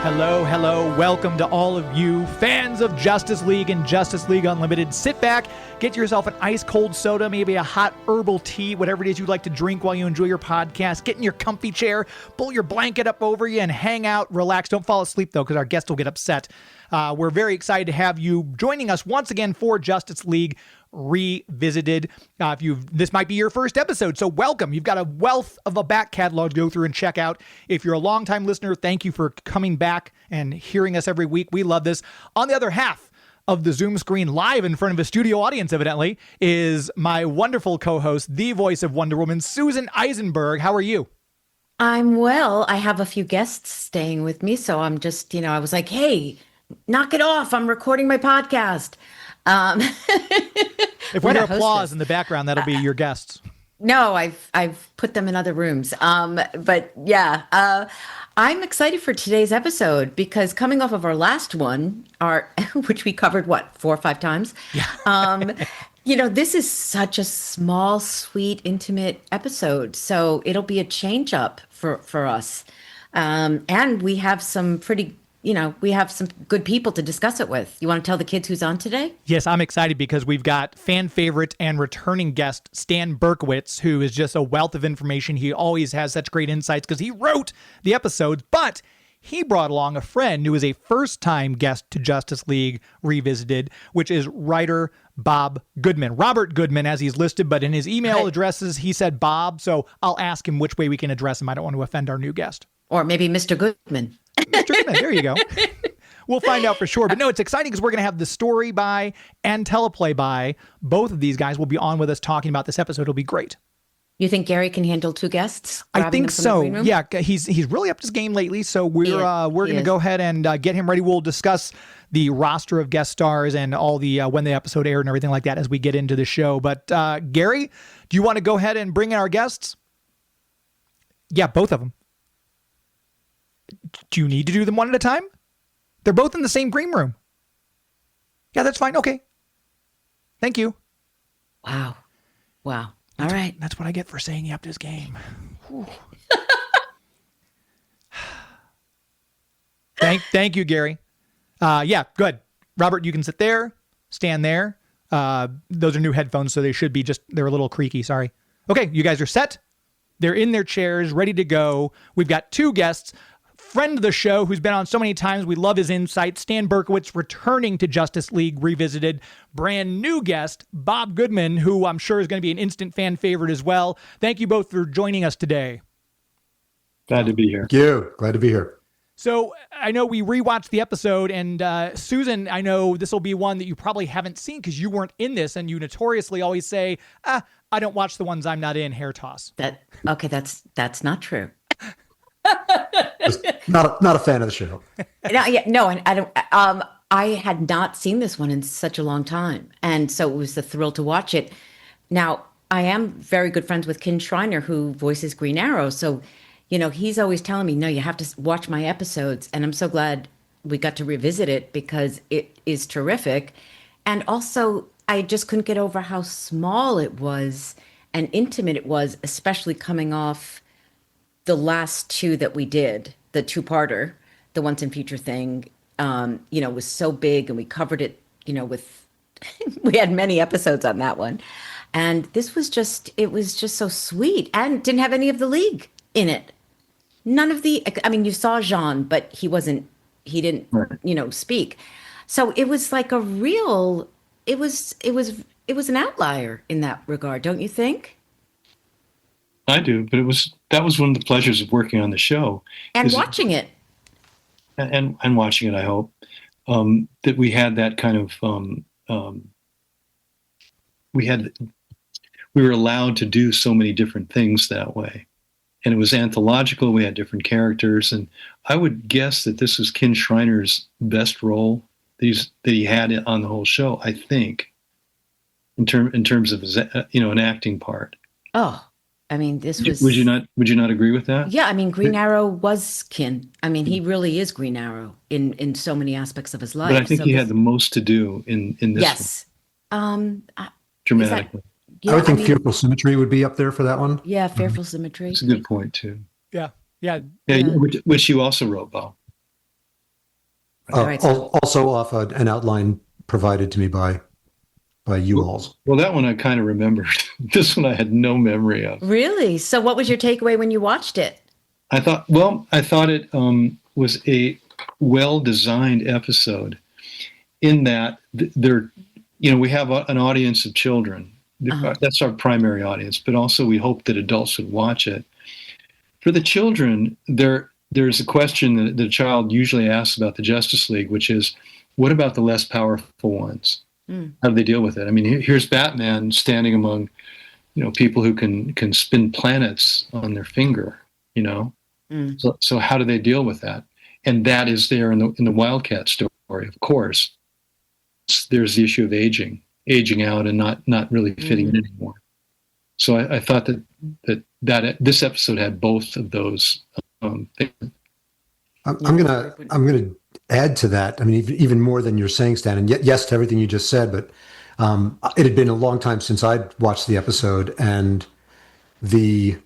Hello, hello. Welcome to all of you fans of Justice League and Justice League Unlimited. Sit back, get yourself an ice-cold soda, maybe a hot herbal tea, whatever it is you'd like to drink while you enjoy your podcast. Get in your comfy chair, pull your blanket up over you, and hang out, relax. Don't fall asleep, though, because our guests will get upset. We're very excited to have you joining us once again for Justice League Revisited. This might be your first episode, so welcome. You've got a wealth of a back catalog to go through and check out. If you're a longtime listener, thank you for coming back and hearing us every week. We love this. On the other half of the Zoom screen, live in front of a studio audience, evidently, is my wonderful co-host, the voice of Wonder Woman, Susan Eisenberg. How are you? I'm well. I have a few guests staying with me, so I'm just, I was like, hey, knock it off. I'm recording my podcast. If we hear applause in the background, that'll be your guests. No, I've put them in other rooms. But yeah, I'm excited for today's episode because coming off of our last one, which we covered 4 or 5 times. Yeah. This is such a small, sweet, intimate episode. So it'll be a change up for us. And we have some good people to discuss it with. You want to tell the kids who's on today? Yes, I'm excited because we've got fan favorite and returning guest Stan Berkowitz, who is just a wealth of information. He always has such great insights because he wrote the episodes, but he brought along a friend who is a first-time guest to Justice League Revisited, which is writer Bob Goodman. Robert Goodman, as he's listed, but in his email addresses, he said Bob, so I'll ask him which way we can address him. I don't want to offend our new guest. Or maybe Mr. Goodman. Mr. Goodman, there you go. We'll find out for sure. But no, it's exciting because we're going to have the story by and teleplay by. Both of these guys will be on with us talking about this episode. It'll be great. You think Gary can handle 2 guests? I think so. Yeah, he's really upped his game lately. So we're going to go ahead and get him ready. We'll discuss the roster of guest stars and all the when the episode aired and everything like that as we get into the show. But Gary, do you want to go ahead and bring in our guests? Yeah, both of them. Do you need to do them one at a time? They're both in the same green room. Yeah, that's fine. Okay. Thank you. Wow. All right. That's what I get for saying he upped his game. Thank you, Gary. Yeah, good. Robert, you can sit there, stand there. Those are new headphones, so they're a little creaky. Sorry. Okay, you guys are set. They're in their chairs, ready to go. We've got 2 guests. Friend of the show who's been on so many times. We love his insight. Stan Berkowitz returning to Justice League Revisited. Brand new guest, Bob Goodman, who I'm sure is going to be an instant fan favorite as well. Thank you both for joining us today. Glad to be here. Thank you. Glad to be here. So I know we rewatched the episode, and Susan, I know this will be one that you probably haven't seen because you weren't in this, and you notoriously always say, I don't watch the ones I'm not in, hair toss. That's not true. Not a fan of the show. No, and I don't. I had not seen this one in such a long time, and so it was a thrill to watch it. Now, I am very good friends with Ken Schreiner, who voices Green Arrow. So, he's always telling me, "No, you have to watch my episodes," and I'm so glad we got to revisit it because it is terrific. And also, I just couldn't get over how small it was and intimate it was, especially coming off the last 2 that we did, the 2-parter, the Once and Future thing, was so big and we covered it, we had many episodes on that one. And this was it was just so sweet and didn't have any of the League in it. None of you saw Jean, but he didn't, speak. So it was like it was an outlier in that regard, don't you think? I do, but that was one of the pleasures of working on the show and watching it, and watching it. I hope that we had that kind of we were allowed to do so many different things that way, and it was anthological. We had different characters, and I would guess that this was Ken Schreiner's best role that he had on the whole show. I think, in terms of his an acting part. Oh. This was. Would you not agree with that? Yeah, Green Arrow was Ken. He really is Green Arrow in so many aspects of his life. But I think he had the most to do in this. Yes. Dramatically. I would think Fearful Symmetry would be up there for that one. Yeah, Fearful Symmetry. That's a good point too. Yeah. Which you also wrote, Bob. All right, so Also off an outline provided to me by you alls. Well, that one I kind of remembered. This one I had no memory of. really? So what was your takeaway when you watched it? I thought it was a well-designed episode in that we have an audience of children. That's our primary audience, but also we hope that adults would watch it. For the children, there's a question that the child usually asks about the Justice League, which is, what about the less powerful ones? How do they deal with it? I mean, here's Batman standing among, people who can spin planets on their finger, So how do they deal with that? And that is there in the Wildcat story, of course. There's the issue of aging out and not really fitting in anymore. So I thought that this episode had both of those things. I'm gonna add to that. I mean, even more than you're saying, Stan, and yes to everything you just said. But it had been a long time since I'd watched the episode, and it's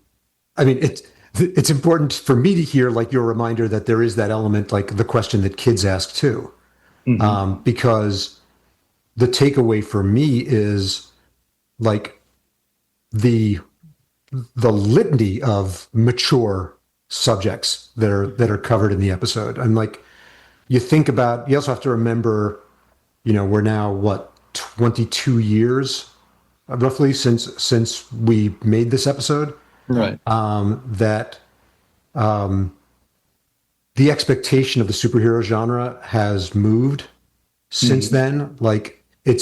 important for me to hear like your reminder that there is that element, like the question that kids ask too, because the takeaway for me is like the litany of mature subjects that are covered in the episode. And like, you also have to remember, we're now 22 years roughly since we made this episode. Right. That the expectation of the superhero genre has moved since then. Like it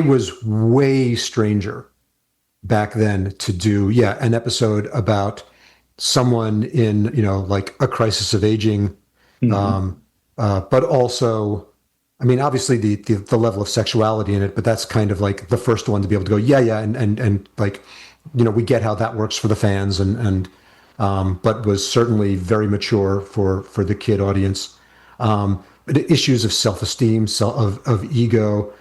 was way stranger back then to do an episode about someone in like a crisis of aging, but also, I mean, obviously the level of sexuality in it, but that's kind of like the first one to be able to go and like, we get how that works for the fans and but was certainly very mature for the kid audience. But issues of self-esteem, of ego,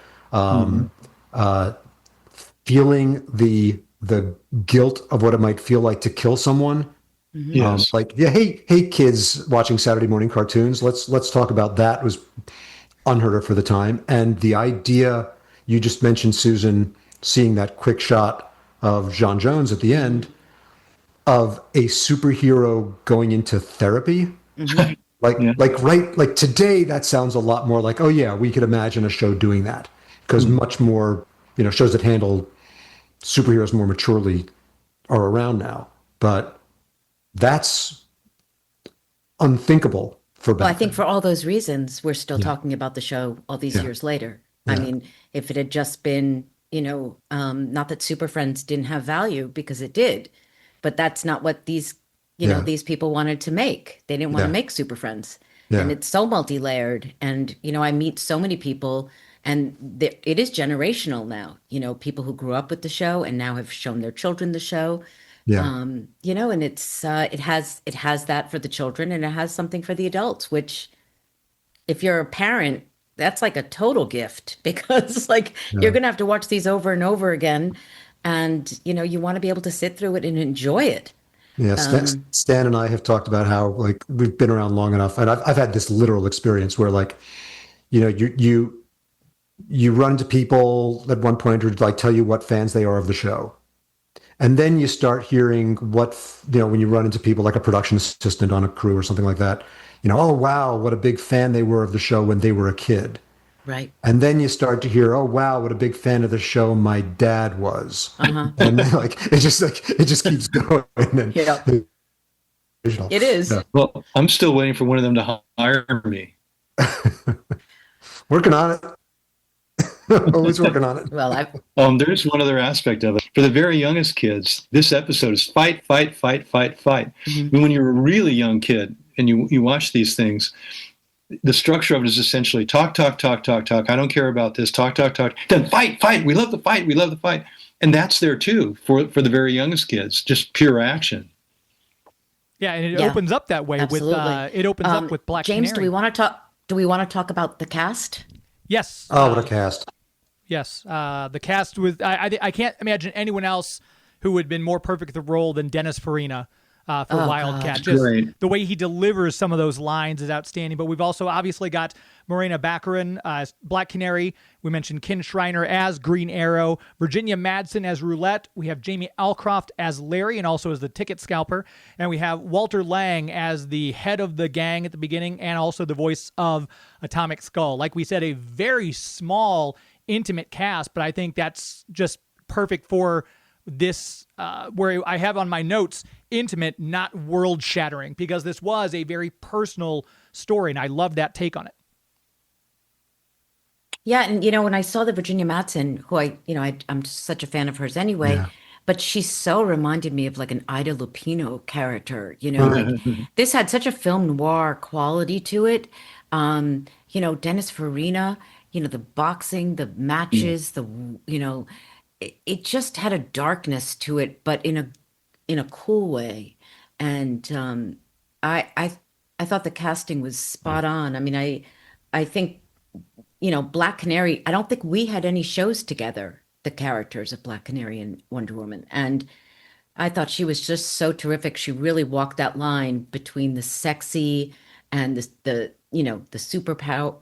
feeling the guilt of what it might feel like to kill someone. Yes. Hey kids watching Saturday morning cartoons, let's talk about that. It was unheard of for the time. And the idea you just mentioned, Susan, seeing that quick shot of John Jones at the end of a superhero going into therapy. Like today, that sounds a lot more like, oh yeah, we could imagine a show doing that, because much more, shows that handle superheroes more maturely are around now. But that's unthinkable for back Well, I think then. for all those reasons, we're still talking about the show all these years later. I mean, if it had just been, not that Super Friends didn't have value, because it did, but that's not what these, these people wanted to make. They didn't want to make Super Friends. And it's so multi-layered. And, I meet so many people, and it is generational now, people who grew up with the show and now have shown their children the show. And it's it has that for the children, and it has something for the adults, which if you're a parent, that's like a total gift, because you're going to have to watch these over and over again. And, you want to be able to sit through it and enjoy it. Yeah. Stan and I have talked about how like we've been around long enough, and I've had this literal experience where like, you run into people at one point who like tell you what fans they are of the show. And then you start hearing when you run into people like a production assistant on a crew or something like that, oh, wow, what a big fan they were of the show when they were a kid. Right. And then you start to hear, oh, wow, what a big fan of the show my dad was. And then, it just keeps going. And it is. Yeah. Well, I'm still waiting for one of them to hire me. Working on it. Always working on it. Well, There's one other aspect of it. For the very youngest kids, this episode is fight, fight, fight, fight, fight. When you're a really young kid and you watch these things, the structure of it is essentially talk, talk, talk, talk, talk. I don't care about this. Talk, talk, talk. Then fight, fight. We love the fight. We love the fight. And that's there too for the very youngest kids, just pure action. Yeah, and it opens up that way absolutely. up with Black James, Canary. do we want to talk about the cast? Yes. Oh, what a cast. Yes. The cast was, I can't imagine anyone else who would have been more perfect for the role than Dennis Farina. for Wildcat. God. Just Great. the way he delivers some of those lines is outstanding. But we've also obviously got Morena Baccarin as Black Canary. We mentioned Ken Schreiner as Green Arrow, Virginia Madsen as Roulette. We have Jamie Alcroft as Larry and also as the ticket scalper. And we have Walter Lang as the head of the gang at the beginning and also the voice of Atomic Skull. Like we said, a very small, intimate cast, but I think that's just perfect for this, where I have on my notes, intimate, not world-shattering, because this was a very personal story, and I love that take on it. Yeah, and when I saw the Virginia Madsen, who I'm such a fan of hers anyway, but she so reminded me of like an Ida Lupino character. Like this had such a film noir quality to it. Dennis Farina, the boxing, the matches, it just had a darkness to it, but in a cool way. And I thought the casting was spot on. I mean, I think Black Canary, I don't think we had any shows together, the characters of Black Canary and Wonder Woman. And I thought she was just so terrific. She really walked that line between the sexy and the superpower,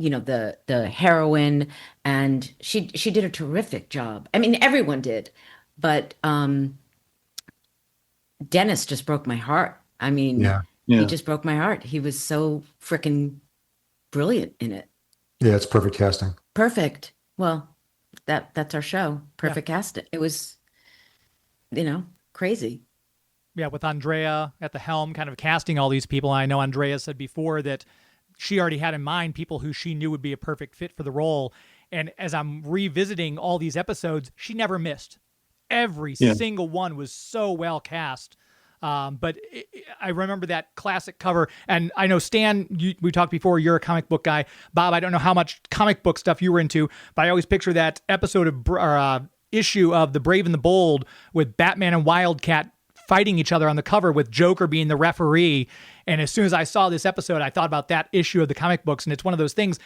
the heroine, and she did a terrific job. I mean, everyone did, but Dennis just broke my heart. I mean, he just broke my heart. He was so freaking brilliant in it. Yeah, it's perfect casting. Perfect. Well, that's our show. Perfect casting. It was, crazy. Yeah, with Andrea at the helm, kind of casting all these people. I know Andrea said before that she already had in mind people who she knew would be a perfect fit for the role. And as I'm revisiting all these episodes, she never missed. Every single one was so well cast. But I remember that classic cover, and I know Stan, we talked before, you're a comic book guy. Bob, I don't know how much comic book stuff you were into, but I always picture that episode of issue of The Brave and the Bold with Batman and Wildcat fighting each other on the cover with Joker being the referee. And as soon as I saw this episode, I thought about that issue of the comic books, and it's one of those things.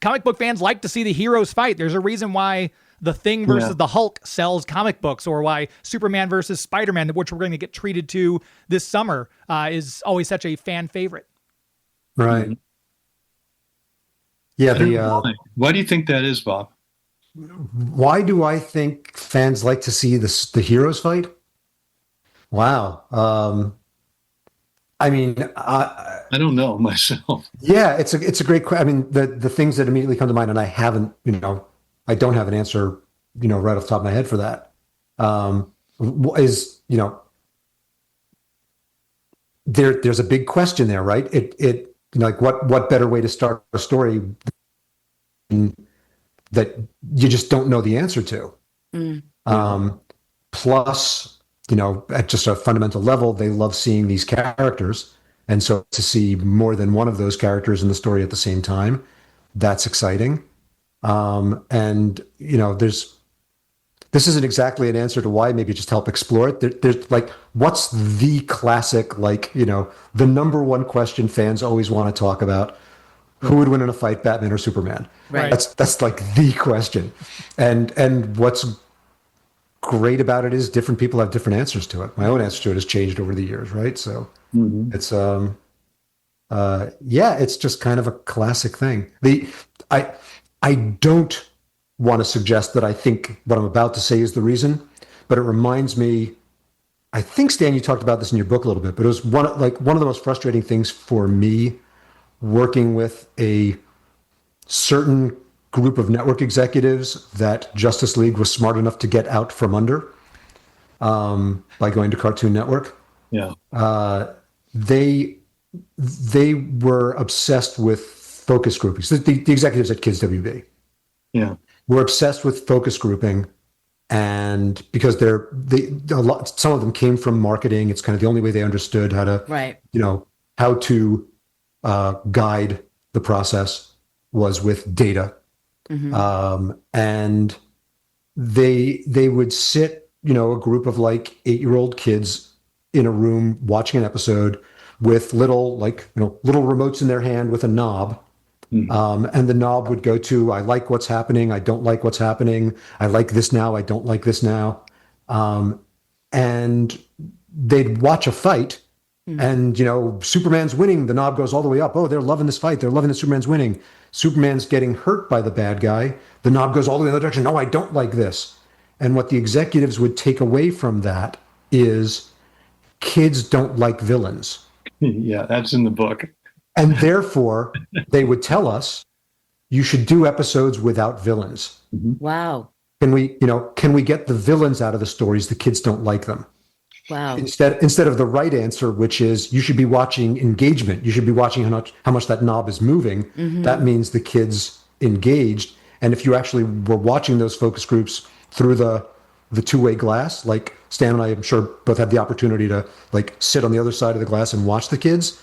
Comic book fans like to see the heroes fight. There's a reason why The Thing versus the Hulk sells comic books, or why Superman versus Spider-Man, which we're going to get treated to this summer, is always such a fan favorite. Right. Yeah. Why do you think that is, Bob? Why do I think fans like to see the heroes fight? Wow. I mean, I don't know myself. Yeah, it's a great question. I mean, the things that immediately come to mind, and I don't have an answer, right off the top of my head for that. There's a big question there, right? It like what better way to start a story that you just don't know the answer to. Plus, at just a fundamental level, they love seeing these characters. And so to see more than one of those characters in the story at the same time, that's exciting. This isn't exactly an answer to why, maybe just help explore it. There's like, what's the classic, the number one question fans always want to talk about? Who would win in a fight, Batman or Superman? Right. That's like the question. And what's great about it is different people have different answers to it. My own answer to it has changed over the years, right? So it's it's just kind of a classic thing. I don't want to suggest that I think what I'm about to say is the reason, but it reminds me, I think, Stan, you talked about this in your book a little bit, but it was one of the most frustrating things for me working with a certain group of network executives that Justice League was smart enough to get out from under by going to Cartoon Network. Yeah. They were obsessed with focus grouping. So the executives at Kids WB were obsessed with focus grouping, and because some of them came from marketing, it's kind of the only way they understood how to how to guide the process was with data. And they would sit, a group of 8-year-old kids in a room watching an episode with little remotes in their hand with a knob. And the knob would go to, I like what's happening, I don't like what's happening, I like this now, I don't like this now. And they'd watch a fight, And, Superman's winning. The knob goes all the way up. Oh, they're loving this fight. They're loving that Superman's winning. Superman's getting hurt by the bad guy. The knob goes all the way in the other direction. No, I don't like this. And what the executives would take away from that is kids don't like villains. Yeah, that's in the book. And therefore, they would tell us, you should do episodes without villains. Wow. Can we get the villains out of the stories? The kids don't like them. Wow. Instead of the right answer, which is you should be watching engagement. You should be watching how much that knob is moving. That means the kid's engaged. And if you actually were watching those focus groups through the two-way glass, like Stan and I, I'm sure both had the opportunity to sit on the other side of the glass and watch the kids.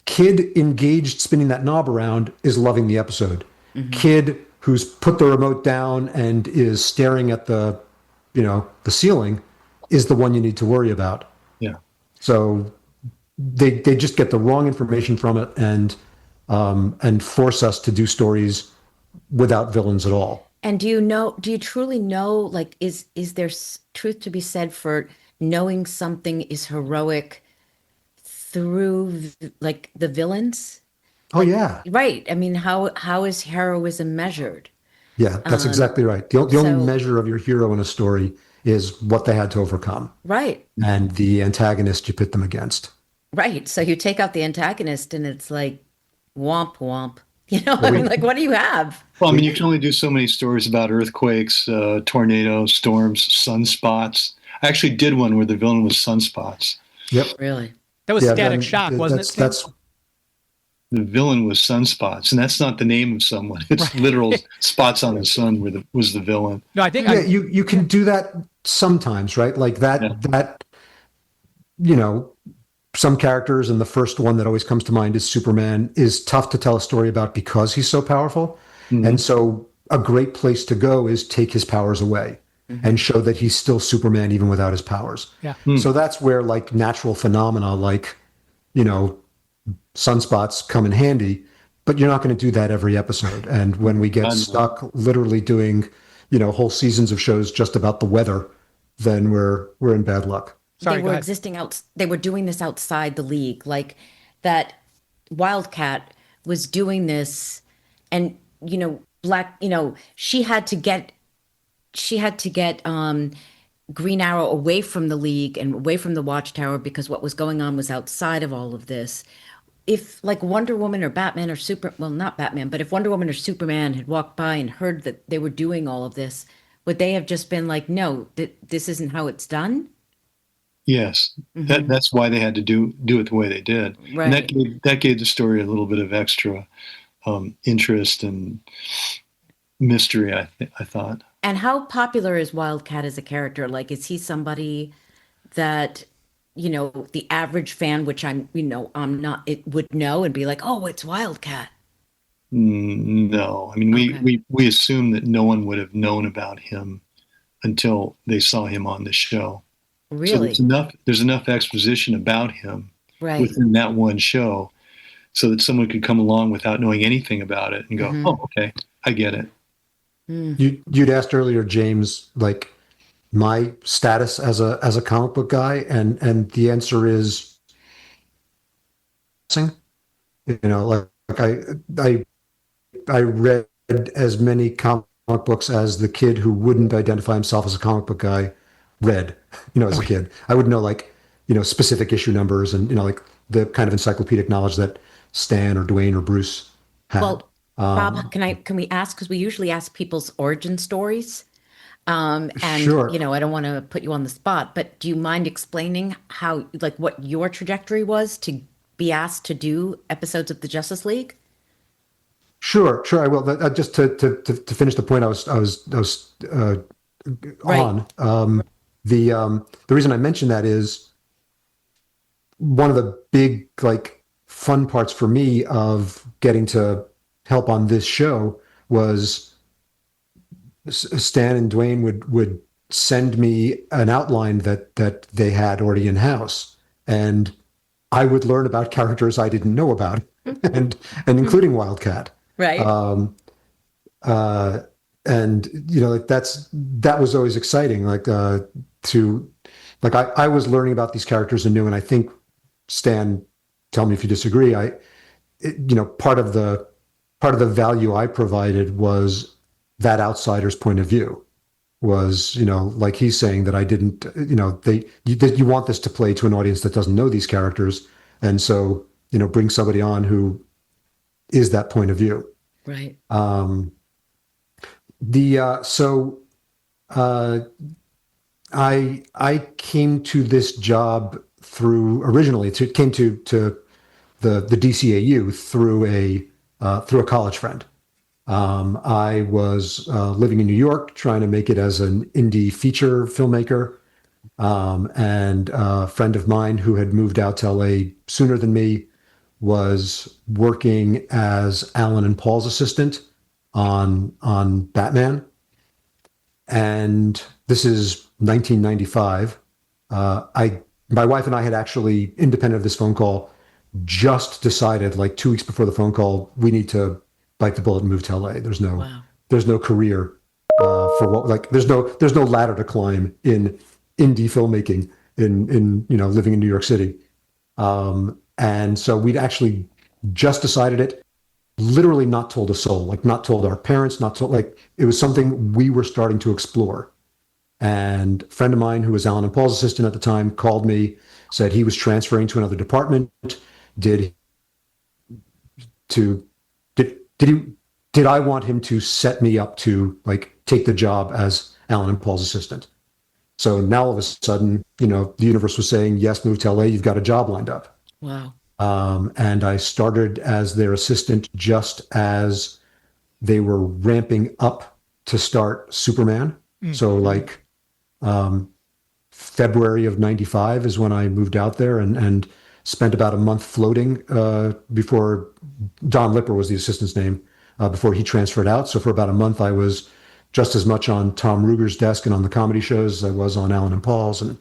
Kid engaged spinning that knob around is loving the episode. Kid who's put the remote down and is staring at the ceiling is the one you need to worry about. Yeah. So they just get the wrong information from it and force us to do stories without villains at all. And do you truly know, is there truth to be said for knowing something is heroic through the villains? Oh yeah. Right. I mean, how is heroism measured? Yeah, that's exactly right. The only measure of your hero in a story is what they had to overcome. Right. And the antagonist you pit them against. Right. So you take out the antagonist and it's like womp womp. I mean, what do you have? Well, I mean, you can only do so many stories about earthquakes, tornadoes, storms, sunspots. I actually did one where the villain was sunspots. Yep. Really? That was Static Shock, wasn't it? That's the villain was sunspots, and that's not the name of someone. It's literal spots on the sun was the villain. No, I think you can do that sometimes, right? Like that some characters, and the first one that always comes to mind is Superman, is tough to tell a story about because he's so powerful. And so a great place to go is take his powers away and show that he's still Superman even without his powers. Yeah. So that's where natural phenomena sunspots come in handy, but you're not going to do that every episode. And when we get stuck literally doing, whole seasons of shows just about the weather, then we're in bad luck. Sorry, they were doing this outside the league, like that Wildcat was doing this, and she had to get Green Arrow away from the league and away from the Watchtower because what was going on was outside of all of this. If Wonder Woman or Batman or not Batman, but if Wonder Woman or Superman had walked by and heard that they were doing all of this, would they have just been like, no, this isn't how it's done? Yes, that's why they had to do it the way they did. Right. And that gave the story a little bit of extra interest and mystery, I thought. And how popular is Wildcat as a character? Is he somebody that, the average fan, which I'm not, it would know and be like, oh, it's Wildcat? No, I mean, we assume that no one would have known about him until they saw him on the show. Really? So there's enough exposition about him within that one show so that someone could come along without knowing anything about it and go, oh, okay, I get it. You'd asked earlier, James, my status as a comic book guy, and the answer is, I read as many comic books as the kid who wouldn't identify himself as a comic book guy read, as a kid. I would know specific issue numbers and, the kind of encyclopedic knowledge that Stan or Dwayne or Bruce had. Well, Bob, can we ask, because we usually ask people's origin stories. And, sure. I don't want to put you on the spot, but do you mind explaining how, what your trajectory was to be asked to do episodes of the Justice League? Sure, I will. Just to finish the point I was on. The reason I mentioned that is one of the big fun parts for me of getting to help on this show was Stan and Dwayne would send me an outline that they had already in house, and I would learn about characters I didn't know about, and including Wildcat. Right. And that was always exciting. I was learning about these characters anew, and I think Stan, tell me if you disagree. Part of the value I provided was that outsider's point of view. Was, like he's saying, that I didn't, you want this to play to an audience that doesn't know these characters, and so bring somebody on who is that point of view. Right. I came to this job came to the DCAU through a college friend. I was living in New York, trying to make it as an indie feature filmmaker, and a friend of mine who had moved out to LA sooner than me was working as Alan and Paul's assistant on Batman. And this is 1995. My wife and I had actually, independent of this phone call, just decided, like 2 weeks before the phone call, we need to bite the bullet and move to LA. There's no career for what, like there's no ladder to climb in indie filmmaking in living in New York City. And so we'd actually just decided it, literally not told a soul, like not told our parents, not told, like it was something we were starting to explore. And a friend of mine who was Alan and Paul's assistant at the time called me, said he was transferring to another department. Did I want him to set me up to like take the job as Alan and Paul's assistant? So now all of a sudden, the universe was saying, yes, move to LA, you've got a job lined up. Wow. And I started as their assistant just as they were ramping up to start Superman. Mm-hmm. So like February of 95 is when I moved out there and spent about a month floating before Don Lipper was the assistant's name, before he transferred out. So for about a month, I was just as much on Tom Ruger's desk and on the comedy shows as I was on Alan and Paul's. And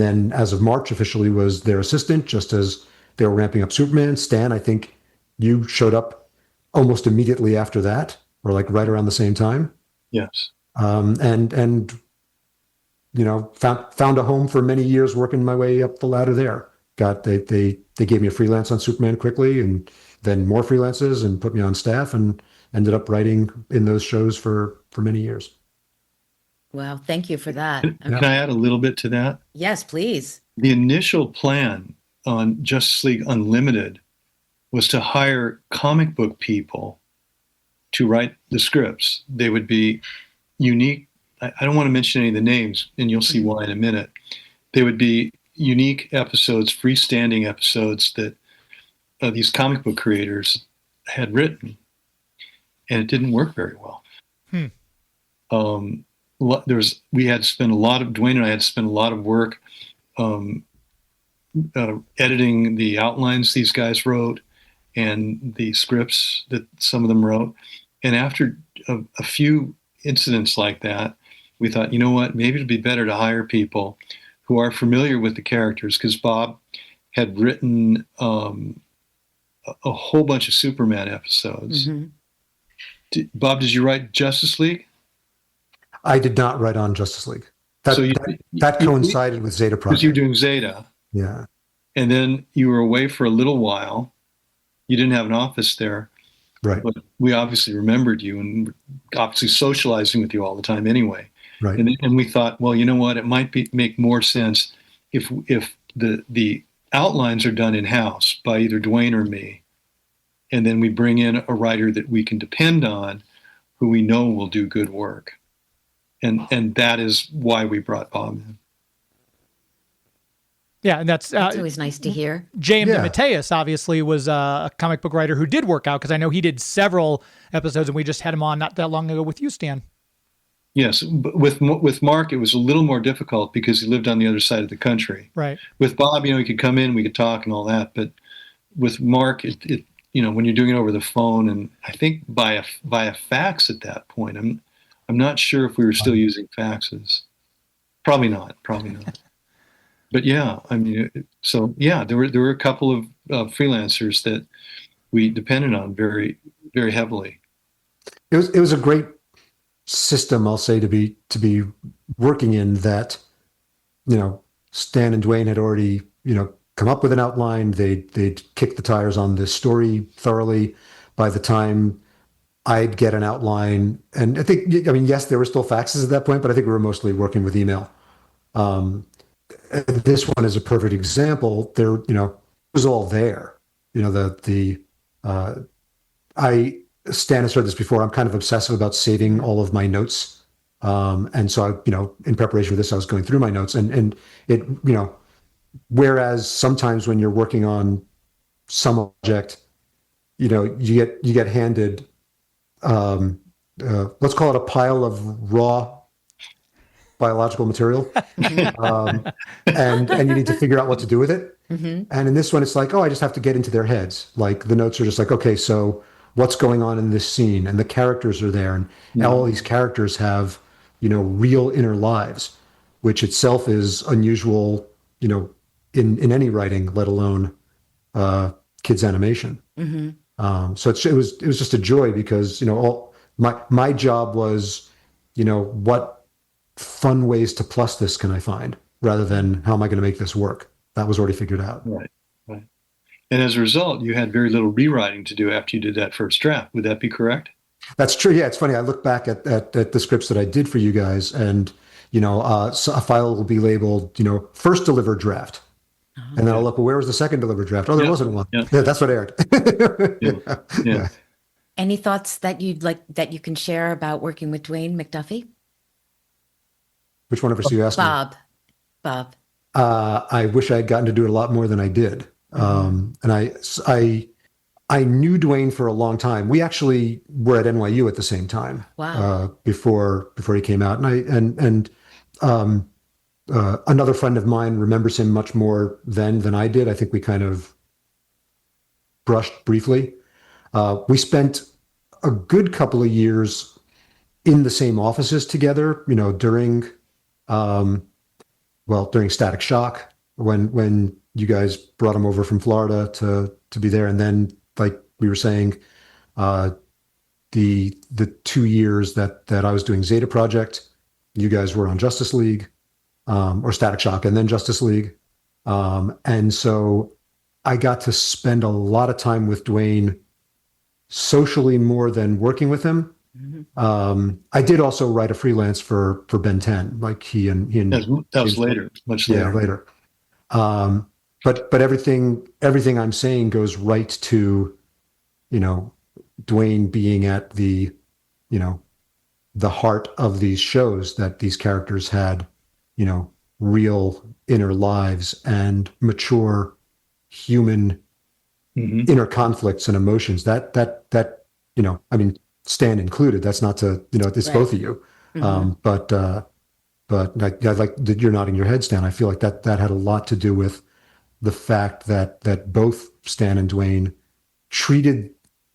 then as of March, officially was their assistant, just as they were ramping up Superman. Stan, I think you showed up almost immediately after that, or like right around the same time. Yes. And found a home for many years working my way up the ladder there. They gave me a freelance on Superman quickly, and then more freelances, and put me on staff, and ended up writing in those shows for many years. Wow, thank you for that. Can I add a little bit to that? Yes, please. The initial plan on Justice League Unlimited was to hire comic book people to write the scripts. They would be unique. I don't want to mention any of the names, and you'll see why in a minute. They would be unique episodes, freestanding episodes that these comic book creators had written, and it didn't work very well. We had to spend a lot of, Dwayne and I had to spend a lot of work editing the outlines these guys wrote and the scripts that some of them wrote. And after a few incidents like that, we thought, you know what, maybe it'd be better to hire people who are familiar with the characters, because Bob had written a whole bunch of Superman episodes. Mm-hmm. Bob, did you write Justice League? I did not write on Justice League. That coincided with Zeta Project. Because you were doing Zeta. Yeah. And then you were away for a little while. You didn't have an office there. Right. But we obviously remembered you and obviously socializing with you all the time anyway. Right. And we thought, well, you know what? It might make more sense if the outlines are done in-house by either Dwayne or me, and then we bring in a writer that we can depend on, who we know will do good work. And that is why we brought Bob in. Yeah, and that's always nice to hear. J.M. DeMatteis obviously was a comic book writer who did work out, because I know he did several episodes, and we just had him on not that long ago with you, Stan. Yes, but with Mark, it was a little more difficult because he lived on the other side of the country. Right. With Bob, he could come in, we could talk and all that. But with Mark, it when you're doing it over the phone, and I think via fax at that point, I'm not sure if we were still using faxes. Probably not. But yeah, there were a couple of freelancers that we depended on very, very heavily. It was a great system, I'll say, to be working in, that Stan and Dwayne had already come up with an outline. They'd kick the tires on this story thoroughly. By the time I'd get an outline, and I mean, yes, there were still faxes at that point, but I think we were mostly working with email. This one is a perfect example. There, it was all there. Stan has heard this before. I'm kind of obsessive about saving all of my notes. And so in preparation for this, I was going through my notes and it, whereas sometimes when you're working on some object, you get handed, let's call it a pile of raw biological material. And you need to figure out what to do with it. Mm-hmm. And in this one, it's like, I just have to get into their heads. Like the notes are just like, okay, so what's going on in this scene? And the characters are there. And all these characters have, real inner lives, which itself is unusual, in any writing, let alone kids animation. Mm-hmm. So it was just a joy because, my job was, what fun ways to plus this can I find rather than how am I going to make this work? That was already figured out. Right. And as a result, you had very little rewriting to do after you did that first draft. Would that be correct? That's true. Yeah, it's funny. I look back at the scripts that I did for you guys, and so a file will be labeled, first delivered draft, and then I'll look. Well, where was the second delivered draft? Oh, there wasn't one. Yeah, that's what aired. Yeah. Any thoughts that you can share about working with Dwayne McDuffie? Which one of us are you asking? Bob. I wish I had gotten to do it a lot more than I did. And I knew Dwayne for a long time. We actually were at NYU at the same time. Wow. Before he came out, and another friend of mine remembers him much more then than I did. I think we kind of brushed briefly. We spent a good couple of years in the same offices together. During Static Shock when you guys brought him over from Florida to be there, and then like we were saying, the 2 years that I was doing Zeta Project, you guys were on Justice League, or Static Shock, and then Justice League, and so I got to spend a lot of time with Dwayne, socially more than working with him. Mm-hmm. I did also write a freelance for Ben 10, like he and that was later, much later. Yeah, later. But everything I'm saying goes right to, Dwayne being at the heart of these shows, that these characters had, real inner lives and mature human inner conflicts and emotions that I mean, Stan included. That's not to, it's right. Both of you. Mm-hmm. But I like that you're nodding your head, Stan. I feel like that had a lot to do with the fact that both Stan and Dwayne treated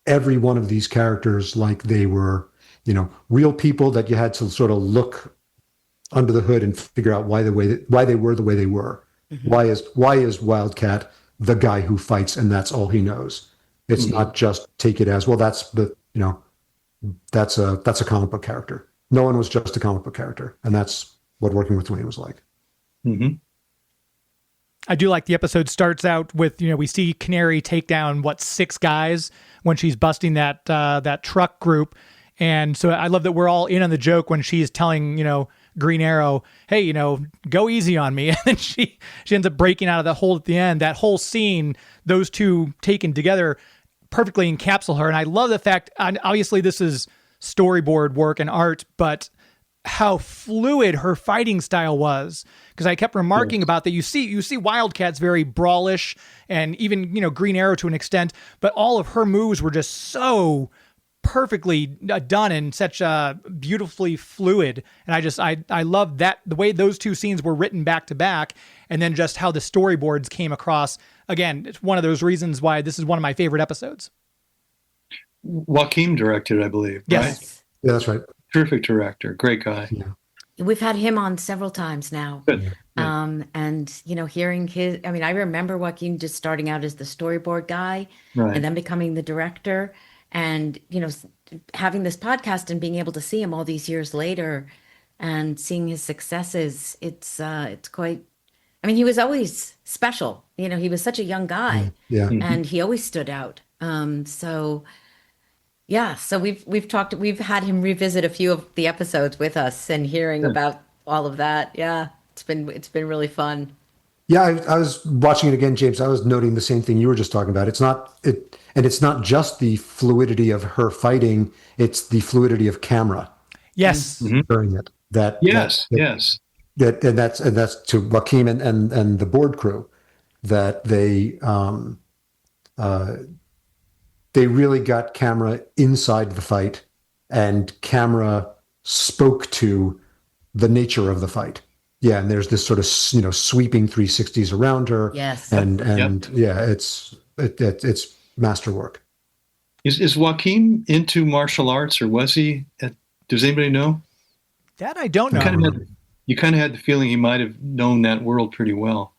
every one of these characters like they were, real people that you had to sort of look under the hood and figure out why they were the way they were. Mm-hmm. Why is Wildcat the guy who fights and that's all he knows? It's not just take it as, well, that's a comic book character. No one was just a comic book character, and that's what working with Dwayne was like. Mm-hmm. I do like the episode starts out with, we see Canary take down 6 guys when she's busting that truck group. And so I love that we're all in on the joke when she's telling, Green Arrow, hey, go easy on me. And then she ends up breaking out of the hole at the end. That whole scene, those two taken together perfectly encapsulate her. And I love the fact, obviously this is storyboard work and art, but how fluid her fighting style was, because I kept remarking about that. You see Wildcat's very brawlish, and even Green Arrow to an extent, but all of her moves were just so perfectly done and such beautifully fluid. And I love that, the way those two scenes were written back to back, and then just how the storyboards came across. Again, it's one of those reasons why this is one of my favorite episodes. Joaquin directed, I believe. Yes. Right? Yeah, that's right. Terrific director. Great guy. Yeah. We've had him on several times now. Good. And, hearing I remember Joaquin just starting out as the storyboard guy, right, and then becoming the director, and, having this podcast and being able to see him all these years later and seeing his successes, it's quite I mean, he was always special. He was such a young guy, Yeah. and he always stood out. So yeah, so we've had him revisit a few of the episodes with us and hearing about all of that. Yeah, it's been really fun. Yeah, I was watching it again, James. I was noting the same thing you were just talking about. It's not just the fluidity of her fighting; it's the fluidity of camera Yes. during it. Yes. And that's to Joaquin and the board crew, that they really got camera inside the fight, and camera spoke to the nature of the fight. Yeah, and there's this sort of sweeping 360s around her. Yes. And yeah, it's masterwork. Is Joaquin into martial arts, or was he? Does anybody know? That I don't know. You kind of had the feeling he might have known that world pretty well.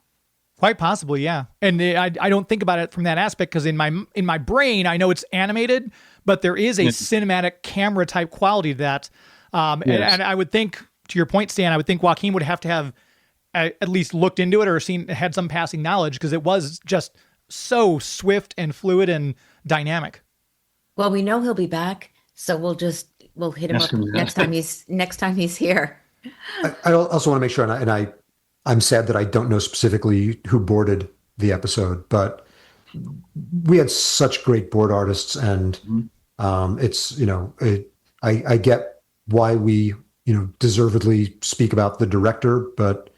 Quite possibly, yeah. And I don't think about it from that aspect, because in my brain, I know it's animated, but there is a cinematic camera type quality to that. And I would think, to your point, Stan, I would think Joaquin would have to have at least looked into it or had some passing knowledge, because it was just so swift and fluid and dynamic. Well, we know he'll be back, so we'll hit him up next time he's here. I also want to make sure, and I'm sad that I don't know specifically who boarded the episode, but we had such great board artists, and it's I get why we deservedly speak about the director, but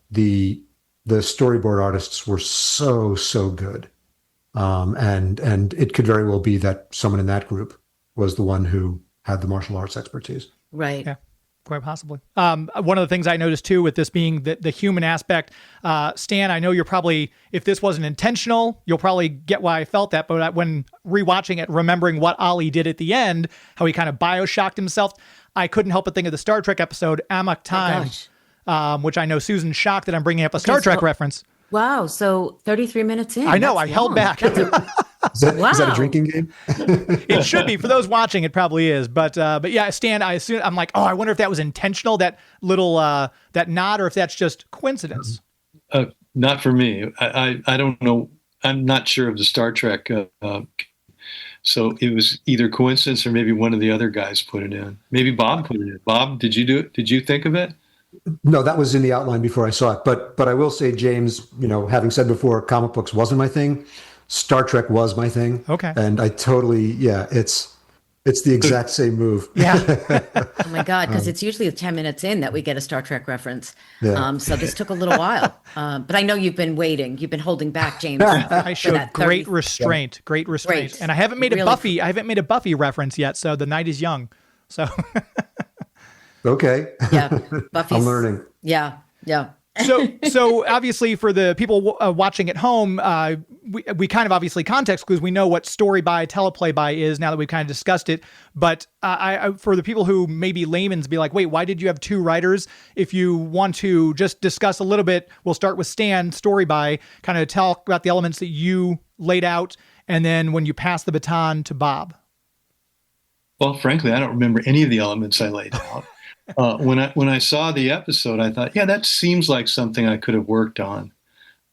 the storyboard artists were so good, and it could very well be that someone in that group was the one who had the martial arts expertise. Right. Yeah. Quite possibly. One of the things I noticed too, with this being the human aspect, Stan, I know you're probably, if this wasn't intentional, you'll probably get why I felt that. But when rewatching it, remembering what Ali did at the end, how he kind of Bioshocked himself, I couldn't help but think of the Star Trek episode Amok Time, which I know Susan's shocked that I'm bringing up a Star Trek reference. Wow. So 33 minutes in. I know. I held back. Is that a drinking game? It should be. For those watching, it probably is. But yeah, Stan, I'm like, I wonder if that was intentional, that little that nod, or if that's just coincidence. Not for me. I don't know. I'm not sure of the Star Trek. So it was either coincidence or maybe one of the other guys put it in. Maybe Bob put it in. Bob, did you do it? Did you think of it? No, that was in the outline before I saw it. But I will say, James, having said before, comic books wasn't my thing. Star Trek was my thing. Okay. And I totally, it's the exact same move. Yeah. Oh my God, because it's usually 10 minutes in that we get a Star Trek reference. Yeah. So this took a little while. But I know you've been waiting. You've been holding back, James. I showed great restraint. Great. And I haven't made a Buffy reference yet, so the night is young. So okay. Yeah. Buffy's, I'm learning. Yeah. So obviously for the people watching at home, we kind of obviously context clues. We know what story by, teleplay by is now that we've kind of discussed it. But I for the people who maybe layman's be like, wait, why did you have two writers? If you want to just discuss a little bit, we'll start with Stan, story by, kind of talk about the elements that you laid out, and then when you pass the baton to Bob. Well, frankly, I don't remember any of the elements I laid out. When I saw the episode, I thought, yeah, that seems like something I could have worked on,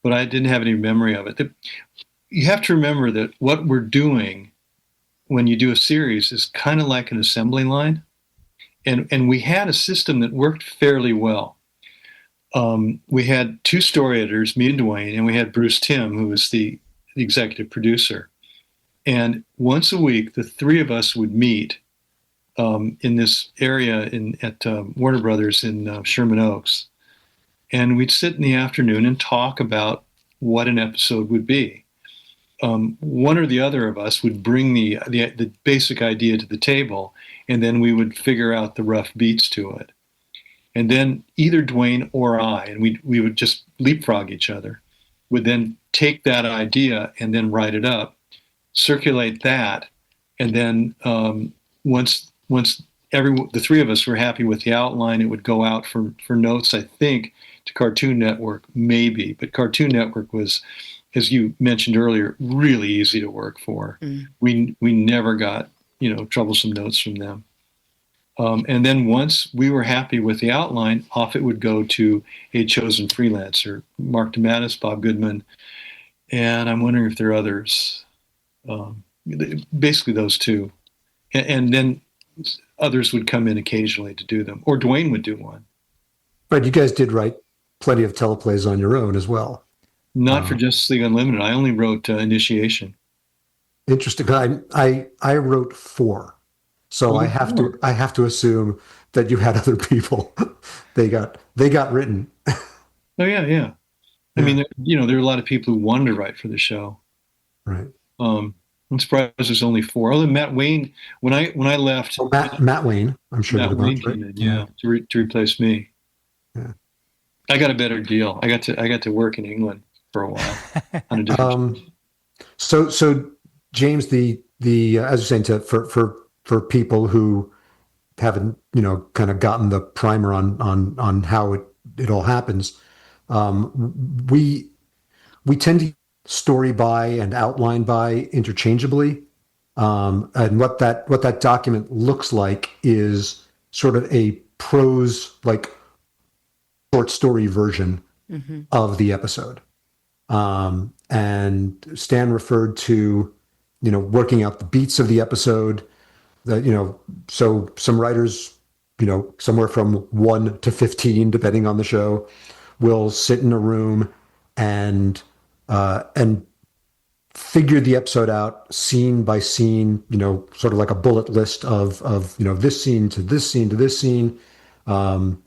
but I didn't have any memory of it. You have to remember that what we're doing when you do a series is kind of like an assembly line, and we had a system that worked fairly well. We had two story editors, me and Dwayne, and we had Bruce Timm, who was the executive producer. And once a week, the three of us would meet in this area at Warner Brothers in Sherman Oaks. And we'd sit in the afternoon and talk about what an episode would be. One or the other of us would bring the basic idea to the table, and then we would figure out the rough beats to it. And then either Dwayne or I, and we would just leapfrog each other, would then take that idea and then write it up, circulate that, and then once the three of us were happy with the outline, it would go out for notes, I think, to Cartoon Network, maybe. But Cartoon Network was, as you mentioned earlier, really easy to work for. We never got troublesome notes from them. And then once we were happy with the outline, off it would go to a chosen freelancer, Mark DeMattis, Bob Goodman, and I'm wondering if there are others. Basically those two. And then others would come in occasionally to do them, or Dwayne would do one. But you guys did write plenty of teleplays on your own as well. Not for Justice League Unlimited. I only wrote Initiation. Interesting. I wrote 4, so I have to assume that you had other people. they got written. Oh yeah. I mean, there are a lot of people who wanted to write for the show. Right. I'm surprised there's only 4. Other than Matt Wayne, when I left, Matt Wayne, I'm sure Matt Wayne came in, to replace me. Yeah. I got a better deal. I got to work in England for a while on a different. So James, the as you're saying, for people who haven't kind of gotten the primer on how it all happens, we tend to story by and outline by interchangeably, and what that document looks like is sort of a prose, like short story version of the episode. And Stan referred to working out the beats of the episode. That so some writers, somewhere from 1 to 15, depending on the show, will sit in a room and figure the episode out scene by scene, sort of like a bullet list of this scene to this scene to this scene. Funny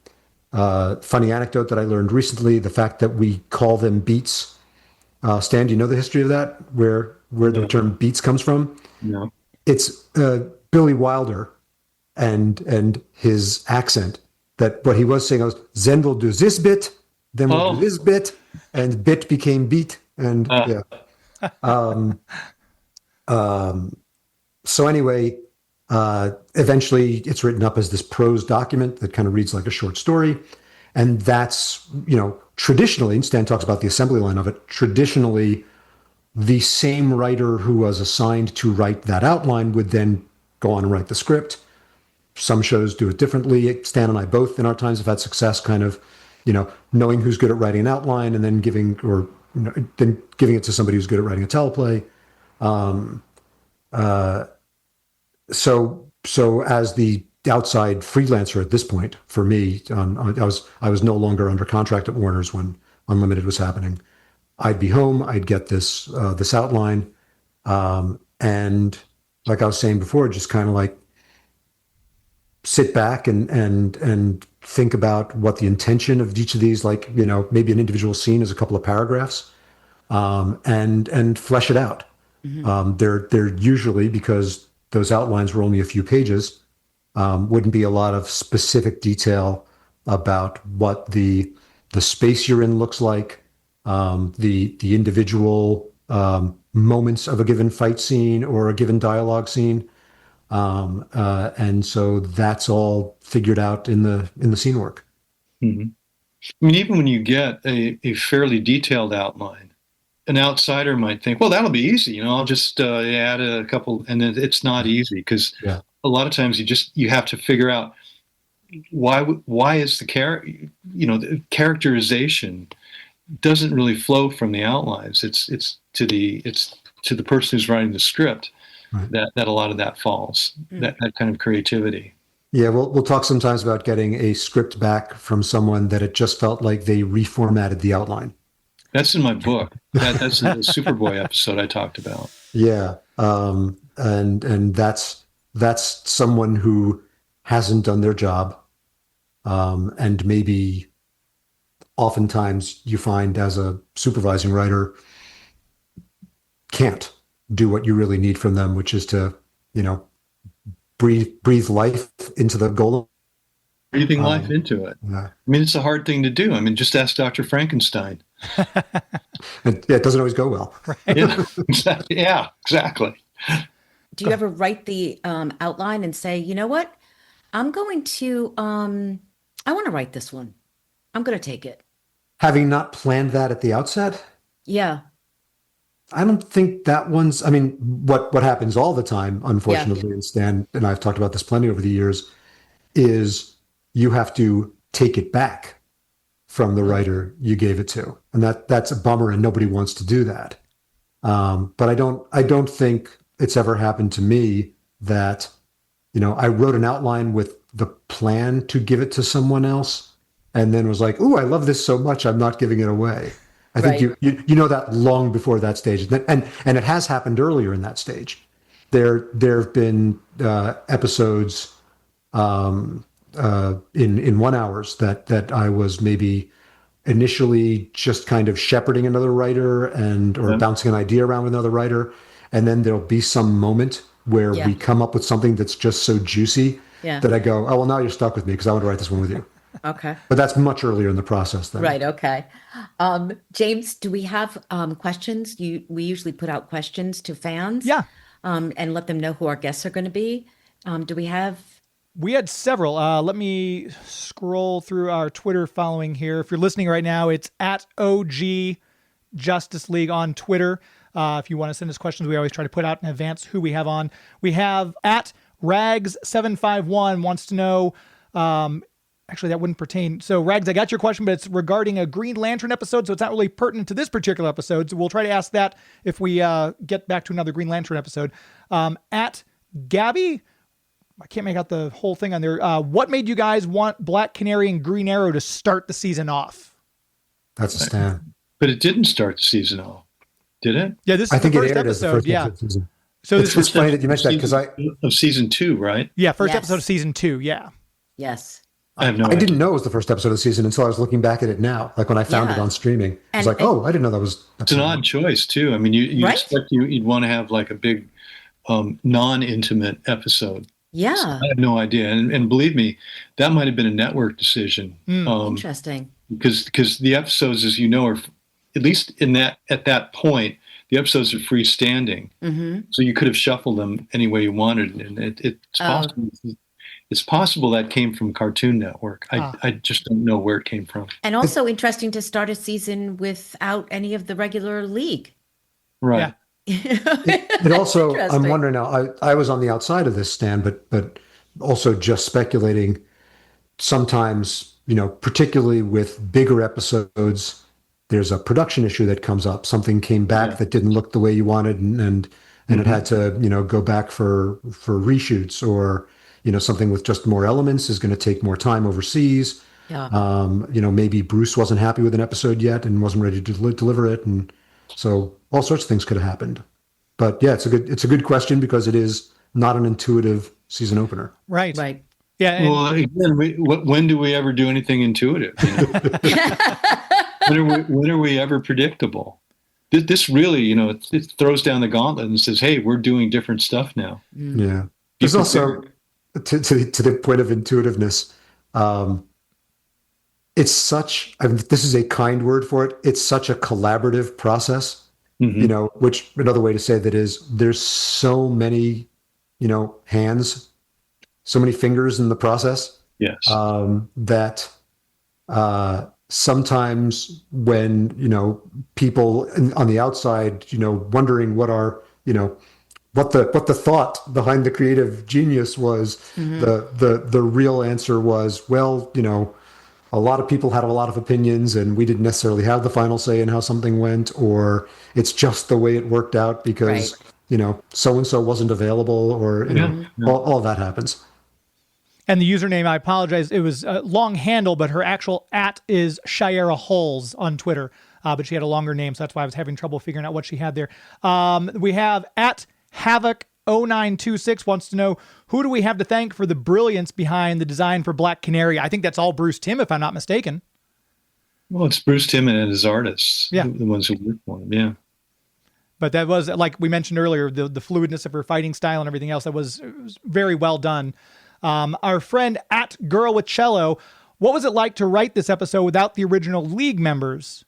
anecdote that I learned recently, the fact that we call them beats. Stan, do you know the history of that? Where the term beats comes from? No. It's Billy Wilder and his accent, that what he was saying was, then we'll do this bit, then we'll do this bit, and bit became beat. And so anyway, eventually it's written up as this prose document that kind of reads like a short story. And that's, traditionally, and Stan talks about the assembly line of it, traditionally the same writer who was assigned to write that outline would then go on and write the script. Some shows do it differently. Stan and I both in our times have had success kind of, knowing who's good at writing an outline and then giving it to somebody who's good at writing a teleplay. So as the outside freelancer at this point, for me, I was no longer under contract at Warner's when Unlimited was happening. I'd be home. I'd get this outline, and like I was saying before, just kind of like sit back and think about what the intention of each of these, like maybe an individual scene is a couple of paragraphs, and flesh it out. They're usually, because those outlines were only a few pages, wouldn't be a lot of specific detail about what the space you're in looks like, the individual moments of a given fight scene or a given dialogue scene, and so that's all figured out in the scene work. Mm-hmm. I mean, even when you get a fairly detailed outline, an outsider might think, well, that'll be easy. I'll just add a couple, and then it's not easy, because a lot of times you have to figure out why is the characterization doesn't really flow from the outlines. It's to the person who's writing the script, right, that a lot of that falls, that kind of creativity. Yeah, we'll talk sometimes about getting a script back from someone that it just felt like they reformatted the outline. That's in my book. That's the Superboy episode I talked about. Yeah, and that's someone who hasn't done their job, and maybe oftentimes you find as a supervising writer can't do what you really need from them, which is to breathe life into the goal. Breathing life into it. Yeah. I mean, it's a hard thing to do. I mean, just ask Dr. Frankenstein. It doesn't always go well. Right. Yeah, exactly. Do you ever write the outline and say, you know what? I'm going to, I want to write this one. I'm going to take it. Having not planned that at the outset? Yeah. I don't think that one's, I mean, what happens all the time, unfortunately, and Stan and I have talked about this plenty over the years, is you have to take it back from the writer you gave it to, and that's a bummer, and nobody wants to do that. But I don't think it's ever happened to me that, I wrote an outline with the plan to give it to someone else, and then was like, "Ooh, I love this so much, I'm not giving it away." I think you know that long before that stage, and it has happened earlier in that stage. There have been episodes in 1 hours that I was maybe initially just kind of shepherding another writer or bouncing an idea around with another writer, and then there'll be some moment where we come up with something that's just so juicy that I go, "Oh, well, now you're stuck with me because I want to write this one with you." Okay. But that's much earlier in the process then. Right. Okay. James, do we have questions? We usually put out questions to fans. Yeah. And let them know who our guests are going to be. Do we have? We had several. Let me scroll through our Twitter following here. If you're listening right now, it's at OG Justice League on Twitter. If you want to send us questions, we always try to put out in advance who we have on. We have at Rags751 wants to know, actually that wouldn't pertain. So Rags, I got your question, but it's regarding a Green Lantern episode. So it's not really pertinent to this particular episode. So we'll try to ask that if we get back to another Green Lantern episode. At Gabby, I can't make out the whole thing on there. What made you guys want Black Canary and Green Arrow to start the season off? That's a Stan. But it didn't start the season off, did it? Yeah, this is I think the it first aired as the episode. first episode of the season. So It's this is funny that you mentioned that because of season 2, right? first Yes. episode of season 2. Yeah. Yes. I have no I idea. didn't know it was the first episode of the season until I was looking back at it now. Like when I found it on streaming, I was like, "Oh, I didn't know that was." It's an odd choice too. I mean, you Right? expect you'd want to have like a big non-intimate episode. Yeah. So I have no idea, and believe me, that might have been a network decision. Interesting. Because the episodes, as you know, are at least at that point, the episodes are freestanding. Mm-hmm. So you could have shuffled them any way you wanted, and it's possible. It's possible that came from Cartoon Network. I just don't know where it came from. And also interesting to start a season without any of the regular league. Right. Yeah. It also, I'm Interesting. wondering now. I was on the outside of this, Stan, but also just speculating. Sometimes, particularly with bigger episodes, there's a production issue that comes up. Something came back that didn't look the way you wanted, and it had to go back for reshoots, or something with just more elements is going to take more time overseas. Yeah. Maybe Bruce wasn't happy with an episode yet and wasn't ready to deliver it, and so all sorts of things could have happened. But yeah, it's a good question because it is not an intuitive season opener. Right. Right. Yeah. And Well, again, when do we ever do anything intuitive? When are we ever predictable? This really, it throws down the gauntlet and says, "Hey, we're doing different stuff now." Yeah. There's also, to the point of intuitiveness, it's such, this is a kind word for it. It's such a collaborative process, which another way to say that is there's so many, hands, so many fingers in the process. Yes. That sometimes when, people on the outside, wondering what our, what the thought behind the creative genius was, the real answer was, well, a lot of people had a lot of opinions and we didn't necessarily have the final say in how something went, or it's just the way it worked out because, so-and-so wasn't available, or, all of that happens. And the username, I apologize, it was a long handle, but her actual @ is Shiera Hulls on Twitter. But she had a longer name, so that's why I was having trouble figuring out what she had there. We have @ Havoc0926 wants to know, who do we have to thank for the brilliance behind the design for Black Canary? I think that's all Bruce Timm, if I'm not mistaken. Well, it's Bruce Timm and his artists, Yeah. the ones who work for him, yeah. But that was, like we mentioned earlier, the fluidness of her fighting style and everything else, it was very well done. Our friend @ Girl with Cello, what was it like to write this episode without the original League members?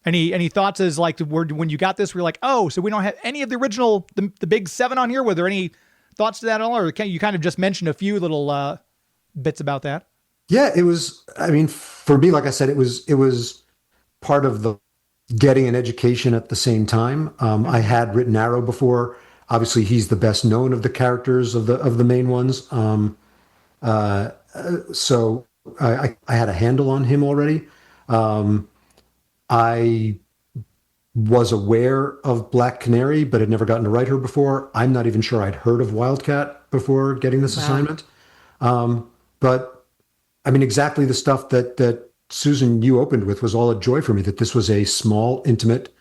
Any thoughts as like when you got this, we're like, oh, so we don't have any of the original, the big 7 on here? Were there any thoughts to that at all? Or you kind of just mentioned a few little bits about that? Yeah, it was, for me, like I said, it was part of the getting an education at the same time. I had written Arrow before. Obviously, he's the best known of the characters of the main ones. so I had a handle on him already. I was aware of Black Canary, but had never gotten to write her before. I'm not even sure I'd heard of Wildcat before getting this assignment. But I mean, exactly the stuff that Susan, you opened with was all a joy for me, that this was a small, intimate,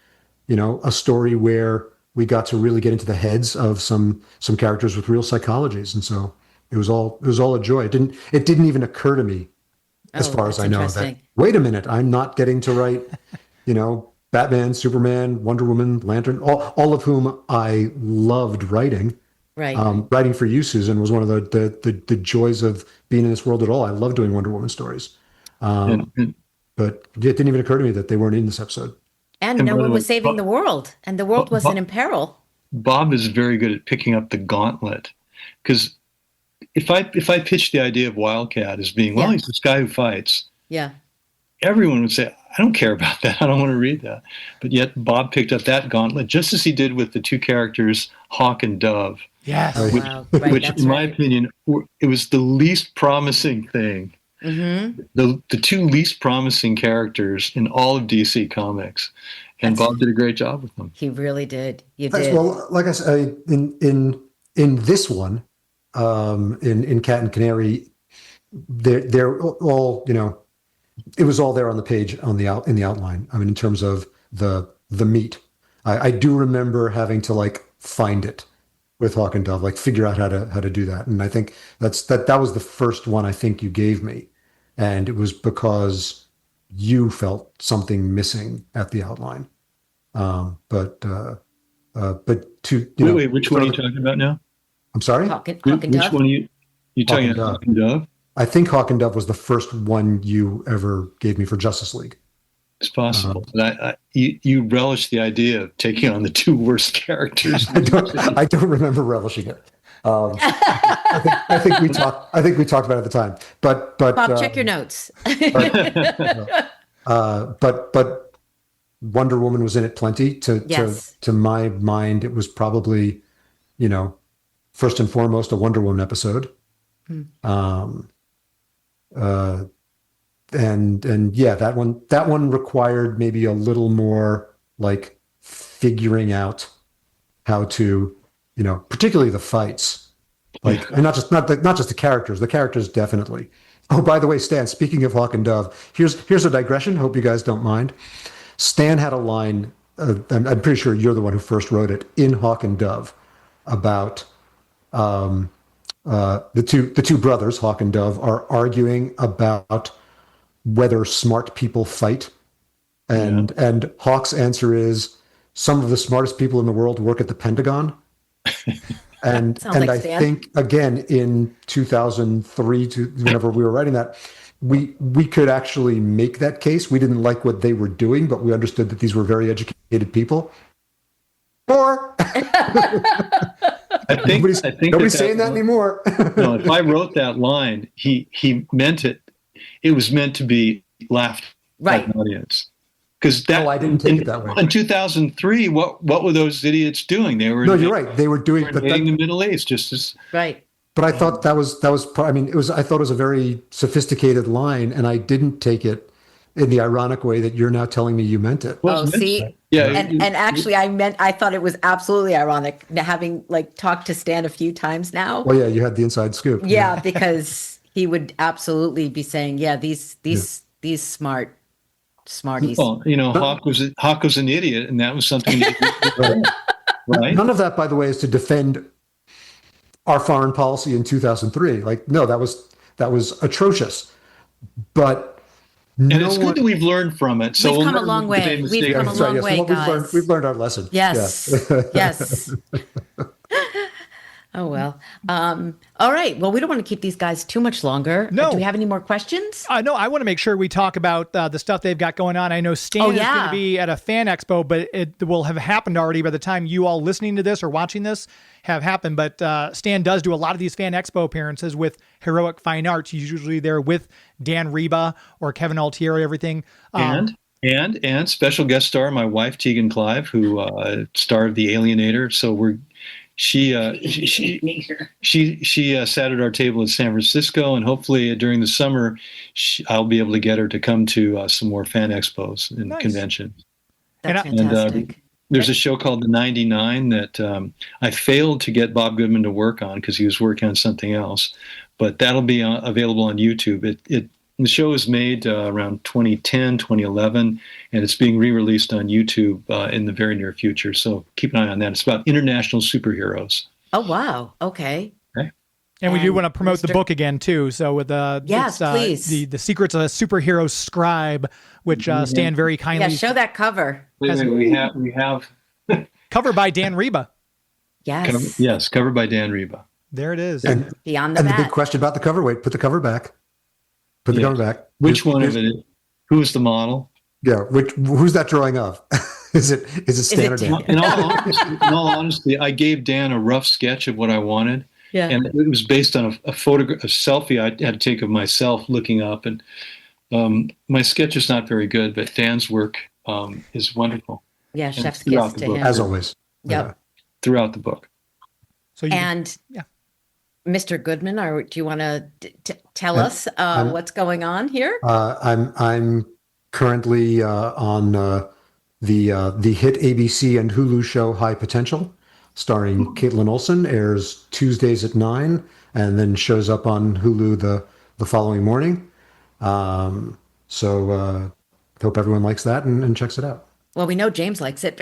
a story where we got to really get into the heads of some characters with real psychologies. And so it was all a joy. It didn't even occur to me, as far as I know, that, wait a minute, I'm not getting to write, Batman, Superman, Wonder Woman, Lantern, all of whom I loved writing. Right. Writing for you, Susan, was one of the joys of being in this world at all. I love doing Wonder Woman stories. But it didn't even occur to me that they weren't in this episode. And no one was saving the world, and the world wasn't in peril. Bob is very good at picking up the gauntlet, because if I pitched the idea of Wildcat as being, well, he's this guy who fights. Yeah. Everyone would say, I don't care about that. I don't want to read that. But yet Bob picked up that gauntlet, just as he did with the two characters, Hawk and Dove. Yes. Which in my opinion, it was the least promising thing. Mm-hmm. The two least promising characters in all of DC Comics. And Bob did a great job with them. He really did. You did. Well, like I said, in this one, in Cat and Canary, they're all, it was all there on the page in the outline. I mean, in terms of the meat, I do remember having to find it with Hawk and Dove, figure out how to do that. And I think that was the first one I think you gave me, and it was because you felt something missing at the outline. But to wait, which one are you talking about now? I'm sorry. Hawk and Dove. Which one are you talking about? Hawk and Dove? I think Hawk and Dove was the first one you ever gave me for Justice League. It's possible. You relish the idea of taking on the two worst characters. I don't remember relishing it. I think we talked about it at the time. But Bob, check your notes. But Wonder Woman was in it plenty. To my mind, it was probably, first and foremost a Wonder Woman episode. And yeah, that one required maybe a little more figuring out how to, particularly the fights, and not just the characters. The characters definitely. Oh, by the way, Stan, speaking of Hawk and Dove, here's a digression. Hope you guys don't mind. Stan had a line. I'm pretty sure you're the one who first wrote it in Hawk and Dove about the two brothers, Hawk and Dove, are arguing about whether smart people fight, and Hawk's answer is, some of the smartest people in the world work at the Pentagon. And I think again in 2003, whenever we were writing that, we could actually make that case. We didn't like what they were doing, but we understood that these were very educated people. Or I think nobody's saying that anymore. No, if I wrote that line, he meant it. It was meant to be laughed by the audience. Because I didn't take it that way. In 2003, what were those idiots doing? They were you're right. They were doing invading the Middle East just as right. But I thought that was. I mean, I thought it was a very sophisticated line, and I didn't take it in the ironic way that you're now telling me you meant it. Well, see, and actually, I thought it was absolutely ironic, having talked to Stan a few times now. Well, yeah, you had the inside scoop. Yeah, because he would absolutely be saying, these smarties. Well, Hawk was an idiot, and that was something. Right. None of that, by the way, is to defend our foreign policy in 2003. No, that was atrocious. But it's good that we've learned from it. So we've come a long way. We've come a long way, guys. We've learned our lesson. Yes. Yes. Oh, well. All right. Well, we don't want to keep these guys too much longer. No. Do we have any more questions? No, I want to make sure we talk about the stuff they've got going on. I know Stan is going to be at a fan expo, but it will have happened already by the time you all listening to this or watching this have happened. But Stan does do a lot of these fan expo appearances with Heroic Fine Arts. He's usually there with Dan Reba or Kevin Altieri, everything. And special guest star, my wife, Tegan Clive, who starred The Alienator. So she sat at our table in San Francisco, and hopefully during the summer, I'll be able to get her to come to some more fan expos and conventions. That's fantastic. And there's a show called The 99 that I failed to get Bob Goodman to work on because he was working on something else, but that'll be available on YouTube. The show was made around 2010, 2011, and it's being re-released on YouTube in the very near future. So keep an eye on that. It's about international superheroes. Oh, wow. Okay. And we do want to promote the book again too. So with please. The Secrets of a Superhero Scribe, which Stan very kindly show that cover. We have cover by Dan Reba. Yes. Cover by Dan Reba. There it is. And beyond the the big question about the cover. Wait, put the cover back. Cover back. Which one of it? Who's the model? Yeah. Who's that drawing of? Is it Stan or Dan? In all honesty, I gave Dan a rough sketch of what I wanted. Yeah. And it was based on a photograph, a selfie I had to take of myself looking up. And my sketch is not very good, but Dan's work is wonderful. Yeah, chef's kiss to him. As always. Yep. Throughout the book. So Mr. Goodman, do you want to tell us what's going on here? I'm currently on the hit ABC and Hulu show High Potential, starring Caitlin Olsen, airs Tuesdays at 9, and then shows up on Hulu the following morning. So hope everyone likes that and checks it out. Well, we know James likes it.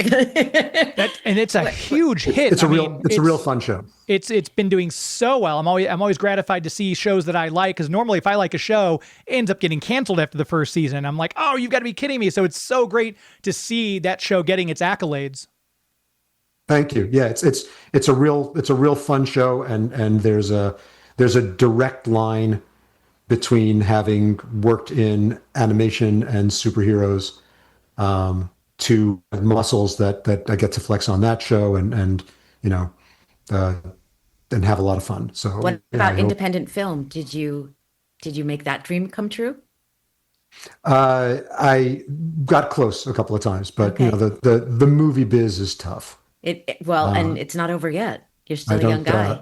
And it's a huge hit. It's a real fun show. It's been doing so well. I'm always gratified to see shows that I like, because normally if I like a show, it ends up getting canceled after the first season. I'm like, oh, you've got to be kidding me. So it's so great to see that show getting its accolades. Thank you. Yeah, it's a real fun show, and there's a direct line between having worked in animation and superheroes to muscles that I get to flex on that show and have a lot of fun. So what about independent film? Did you make that dream come true? I got close a couple of times, but the movie biz is tough. And it's not over yet. You're still a young guy.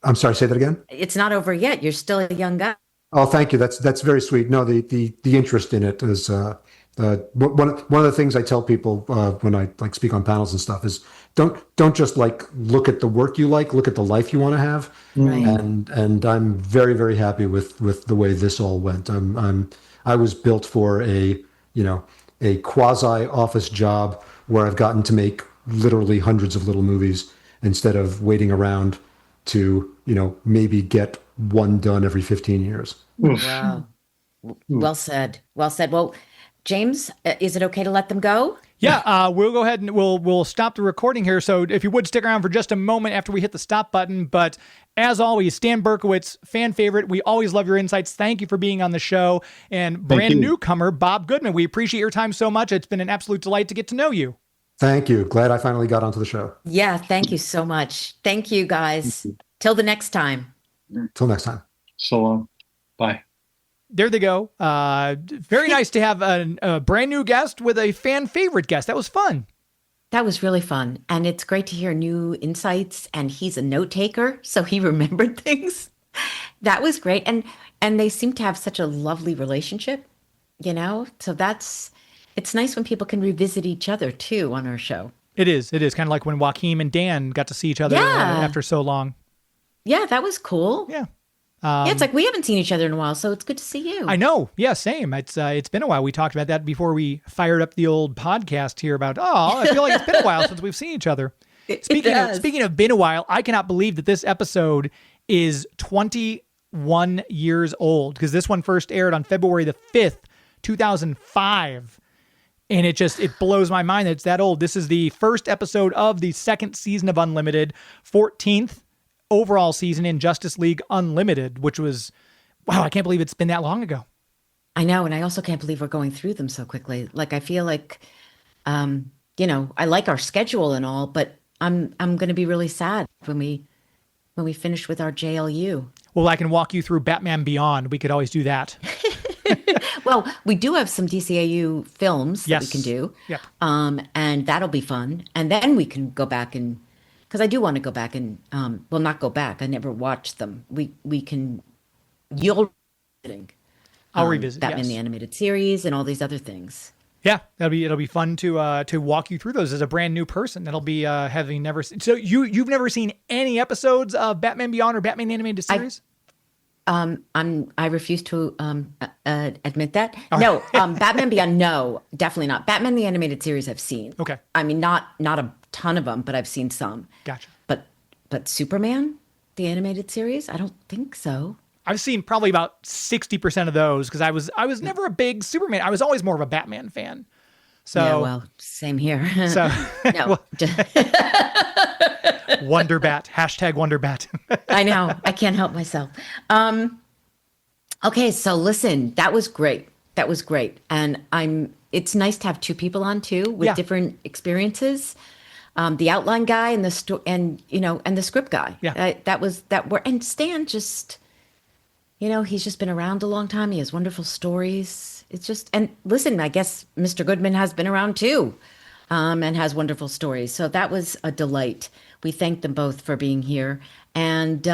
I'm sorry, say that again? It's not over yet. You're still a young guy. Oh, thank you. That's very sweet. No, the interest in it is one of the things I tell people when I speak on panels and stuff is don't just look at the work you like, look at the life you want to have. Right. And I'm very, very happy with the way this all went. I was built for a quasi office job where I've gotten to make literally hundreds of little movies instead of waiting around to maybe get one done every 15 years. Wow. Well said. Well, James, is it okay to let them go? Yeah, we'll go ahead and we'll stop the recording here. So if you would stick around for just a moment after we hit the stop button. But as always, Stan Berkowitz, fan favorite. We always love your insights. Thank you for being on the show. And brand newcomer, Bob Goodman. We appreciate your time so much. It's been an absolute delight to get to know you. Thank you. Glad I finally got onto the show. Yeah, thank you so much. Thank you, guys. Till the next time. Till next time. So long. Bye. There they go. Very nice to have a brand new guest with a fan favorite guest. That was fun. That was really fun. And it's great to hear new insights. And he's a note taker, so he remembered things. That was great. And they seem to have such a lovely relationship, So it's nice when people can revisit each other too on our show. It is kind of like when Joaquin and Dan got to see each other after so long. Yeah, that was cool. Yeah. It's like we haven't seen each other in a while, so it's good to see you. I know. Yeah, same. It's been a while. We talked about that before we fired up the old podcast here about, I feel like it's been a while since we've seen each other. Speaking of been a while, I cannot believe that this episode is 21 years old, because this one first aired on February the 5th, 2005. And it blows my mind that it's that old. This is the first episode of the second season of Unlimited, 14th overall season in Justice League Unlimited, which was, wow, I can't believe it's been that long ago. I know. And I also can't believe we're going through them so quickly. I feel like, I like our schedule and all, but I'm going to be really sad when we finish with our JLU. Well, I can walk you through Batman Beyond. We could always do that. Well, we do have some DCAU films that we can do. Yep. And that'll be fun. And then we can go back and because I do want to go back and, well, not go back. I never watched them. You'll I'll revisit Batman yes. the Animated Series and all these other things. Yeah, it'll be fun to walk you through those as a brand new person. That'll be having never seen. So you've never seen any episodes of Batman Beyond or Batman the Animated Series? I refuse to admit that. No, Batman Beyond, no, definitely not. Batman the Animated Series I've seen. Okay. I mean, not a ton of them, but I've seen some. Gotcha. But Superman, the animated series, I don't think so. I've seen probably about 60% of those because I was never a big Superman. I was always more of a Batman fan. So yeah, well, same here. So no. Wonderbat, hashtag Wonderbat. I know. I can't help myself. Okay, so listen, that was great. And it's nice to have two people on too with different experiences. The outline guy and and the script guy. Yeah. And Stan just, he's just been around a long time. He has wonderful stories. It's just, and listen, I guess Mr. Goodman has been around too, and has wonderful stories. So that was a delight. We thank them both for being here. And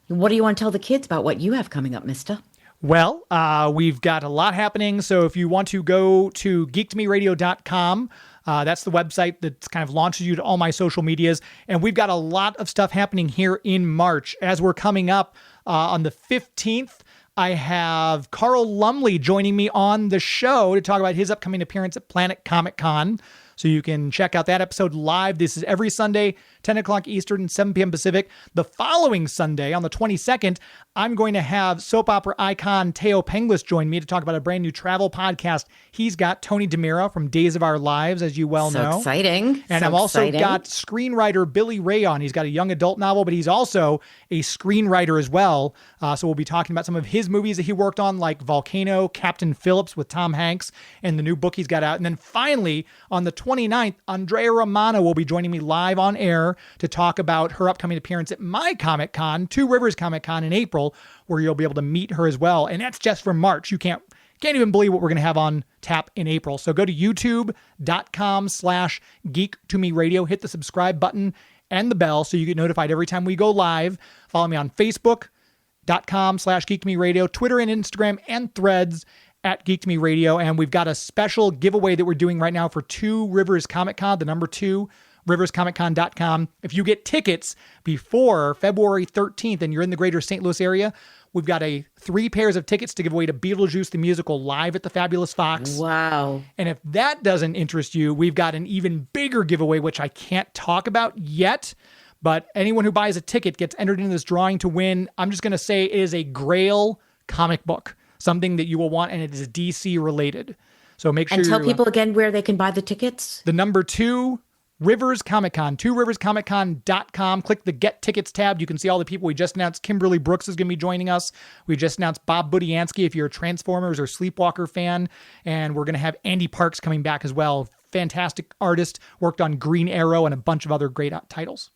what do you want to tell the kids about what you have coming up, mister? Well, we've got a lot happening. So if you want to go to geektomeradio.com, that's the website that kind of launches you to all my social medias. And we've got a lot of stuff happening here in March. As we're coming up on the 15th, I have Carl Lumley joining me on the show to talk about his upcoming appearance at Planet Comic Con. So you can check out that episode live. This is every Sunday, 10 o'clock Eastern, 7 p.m. Pacific. The following Sunday, on the 22nd, I'm going to have soap opera icon Teo Penglis join me to talk about a brand new travel podcast. He's got Tony DeMira from Days of Our Lives, as you well know. So exciting. And I've also got screenwriter Billy Ray on. He's got a young adult novel, but he's also a screenwriter as well. So we'll be talking about some of his movies that he worked on, like Volcano, Captain Phillips with Tom Hanks, and the new book he's got out. And then finally, on the 29th, Andrea Romano will be joining me live on air to talk about her upcoming appearance at my Comic Con, Two Rivers Comic Con in April, where you'll be able to meet her as well. And that's just for March. You can't even believe what we're going to have on tap in April. So go to youtube.com/Geek To Me Radio, hit the subscribe button and the bell so you get notified every time we go live. Follow me on Facebook.com/Geek To Me Radio, Twitter and Instagram and Threads at Geek To Me Radio. And we've got a special giveaway that we're doing right now for Two Rivers Comic Con, the number 2, riverscomiccon.com. If you get tickets before February 13th and you're in the greater St. Louis area, we've got 3 pairs of tickets to give away to Beetlejuice the Musical live at the Fabulous Fox. Wow. And if that doesn't interest you, we've got an even bigger giveaway, which I can't talk about yet. But anyone who buys a ticket gets entered into this drawing to win. I'm just going to say it is a Grail comic book, something that you will want, and it is DC related. So make sure and tell people again where they can buy the tickets. The number 2, Rivers Comic Con, tworiverscomiccon.com. Click the Get Tickets tab. You can see all the people. We just announced Kimberly Brooks is going to be joining us. We just announced Bob Budiansky if you're a Transformers or Sleepwalker fan. And we're going to have Andy Parks coming back as well. Fantastic artist, worked on Green Arrow and a bunch of other great titles.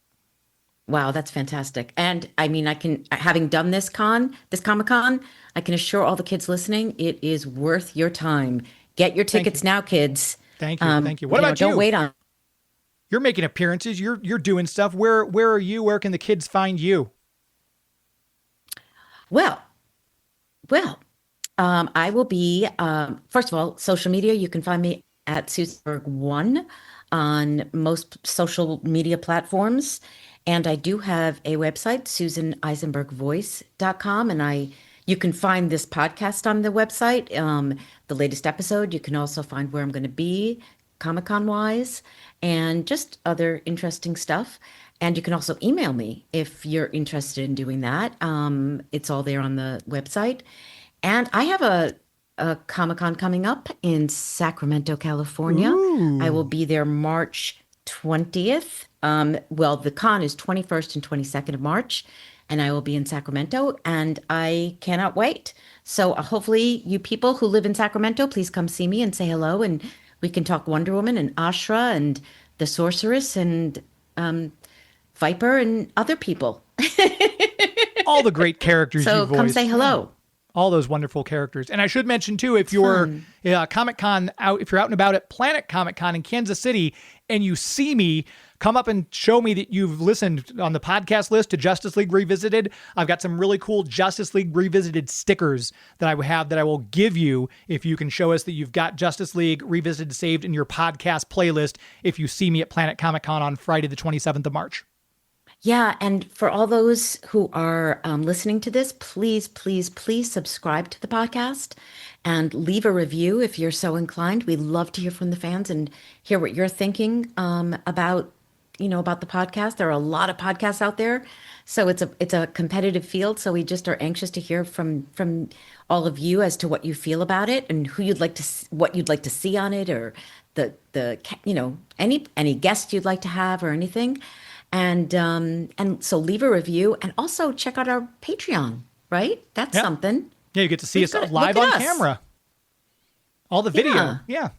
Wow, that's fantastic. And I mean, having done this Comic-Con, I can assure all the kids listening, it is worth your time. Get your tickets now, kids. Thank you. Thank you. What about you? Don't wait on. You're making appearances. You're doing stuff. Where are you? Where can the kids find you? Well, I will be, first of all, social media. You can find me at Susanberg1 on most social media platforms. And I do have a website, susaneisenbergvoice.com. And you can find this podcast on the website, the latest episode. You can also find where I'm going to be Comic-Con wise and just other interesting stuff. And you can also email me if you're interested in doing that. It's all there on the website. And I have a Comic-Con coming up in Sacramento, California. Ooh. I will be there March 20th. Well, the con is 21st and 22nd of March, and I will be in Sacramento, and I cannot wait. So hopefully you people who live in Sacramento, please come see me and say hello, and we can talk Wonder Woman and Ashra and the Sorceress and Viper and other people. All the great characters you voiced. So come say hello. All those wonderful characters. And I should mention too, if you're Comic-Con if you're out and about at Planet Comic Con in Kansas City and you see me, come up and show me that you've listened on the podcast list to Justice League Revisited. I've got some really cool Justice League Revisited stickers that I have that I will give you if you can show us that you've got Justice League Revisited saved in your podcast playlist if you see me at Planet Comic Con on Friday the 27th of March. Yeah, and for all those who are listening to this, please, please, please subscribe to the podcast and leave a review if you're so inclined. We love to hear from the fans and hear what you're thinking about the podcast. There are a lot of podcasts out there, so it's a competitive field. So we just are anxious to hear from all of you as to what you feel about it and what you'd like to see on it, or any guests you'd like to have or anything. And so leave a review and also check out our Patreon, right? That's something. Yeah, you get to see us live on camera. All the video. Yeah.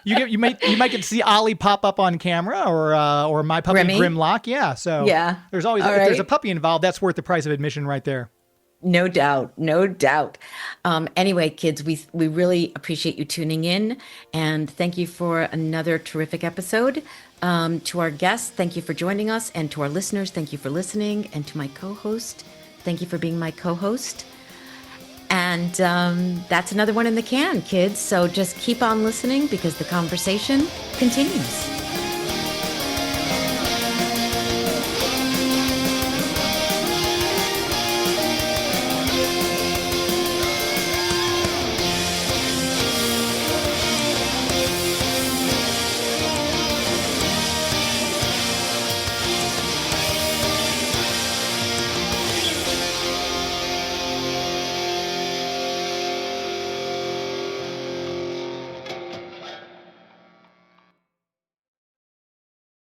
You might get to see Ollie pop up on camera or my puppy Remy? Grimlock. Yeah. So there's always if there's a puppy involved, that's worth the price of admission right there. No doubt. No doubt. Anyway, kids, we really appreciate you tuning in, and thank you for another terrific episode. To our guests, thank you for joining us, and to our listeners, thank you for listening, and to my co-host, thank you for being my co-host. And that's another one in the can, kids. So just keep on listening because the conversation continues.